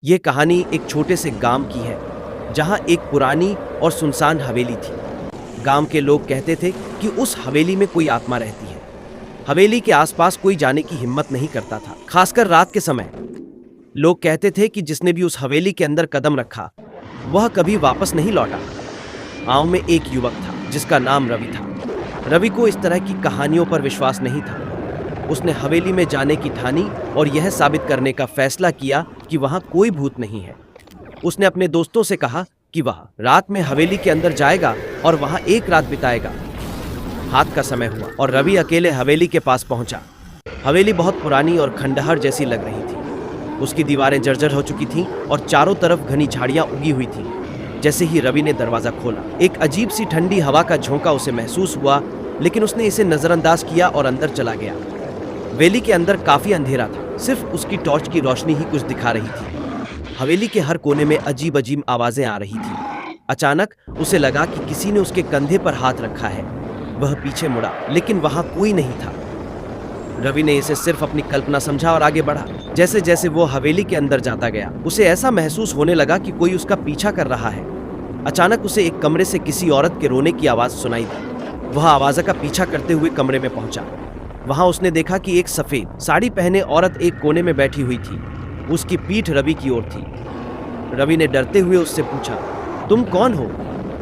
ये कहानी एक छोटे से गांव की है जहां एक पुरानी और सुनसान हवेली थी। गांव के लोग कहते थे कि उस हवेली में कोई आत्मा रहती है। हवेली के आसपास कोई जाने की हिम्मत नहीं करता था, खासकर रात के समय। लोग कहते थे कि जिसने भी उस हवेली के अंदर कदम रखा वह कभी वापस नहीं लौटा। गांव में एक युवक था जिसका नाम रवि था। रवि को इस तरह की कहानियों पर विश्वास नहीं था। उसने हवेली में जाने की ठानी और यह साबित करने का फैसला किया कि वहां कोई भूत नहीं है। उसने अपने दोस्तों से कहा कि वह रात में हवेली के अंदर जाएगा और वहां एक रात बिताएगा। रात का समय हुआ और रवि अकेले हवेली के पास पहुंचा। हवेली बहुत पुरानी और खंडहर जैसी लग रही थी। उसकी दीवारें जर्जर हो चुकी थीं और चारों तरफ घनी झाड़ियां उगी हुई थीं। जैसे ही रवि ने दरवाजा खोला, एक अजीब सी ठंडी हवा का झोंका उसे महसूस हुआ, लेकिन उसने इसे नजरअंदाज किया और अंदर चला गया। हवेली के अंदर काफी अंधेरा था, सिर्फ उसकी टॉर्च की रोशनी ही कुछ दिखा रही थी। हवेली के हर कोने में अजीब अजीब आवाजें आ रही थी। अचानक उसे लगा कि किसी ने उसके कंधे पर हाथ रखा है। वह पीछे मुड़ा, लेकिन वहां कोई नहीं था। रवि ने इसे सिर्फ अपनी कल्पना समझा और आगे बढ़ा। जैसे जैसे वो हवेली के अंदर जाता गया, उसे ऐसा महसूस होने लगा कि कोई उसका पीछा कर रहा है। अचानक उसे एक कमरे से किसी औरत के रोने की आवाज सुनाई दी। वह आवाज का पीछा करते हुए कमरे में पहुंचा। वहां उसने देखा कि एक सफेद साड़ी पहने औरत एक कोने में बैठी हुई थी। उसकी पीठ रवि की ओर थी। रवि ने डरते हुए उससे पूछा, तुम कौन हो?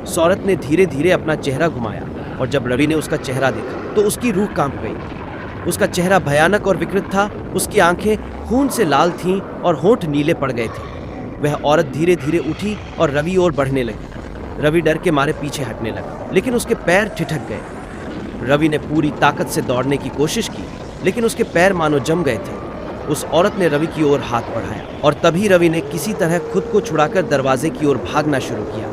उस औरत ने धीरे धीरे अपना चेहरा घुमाया और जब रवि ने उसका चेहरा देखा तो उसकी रूह कांप गई। उसका चेहरा भयानक और विकृत था। उसकी आंखें खून से लाल थीं और होंठ नीले पड़ गए थे। वह औरत धीरे धीरे उठी और रवि ओर बढ़ने लगी। रवि डर के मारे पीछे हटने लगा, लेकिन उसके पैर ठिठक गए। रवि ने पूरी ताकत से दौड़ने की कोशिश की, लेकिन उसके पैर मानो जम गए थे। उस औरत ने रवि की ओर हाथ बढ़ाया और तभी रवि ने किसी तरह खुद को छुड़ाकर दरवाजे की ओर भागना शुरू किया।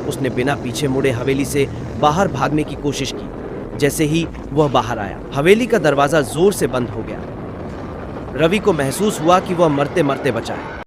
उसने बिना पीछे मुड़े हवेली से बाहर भागने की कोशिश की। जैसे ही वह बाहर आया, हवेली का दरवाजा जोर से बंद हो गया। रवि को महसूस हुआ कि वह मरते मरते बचा है।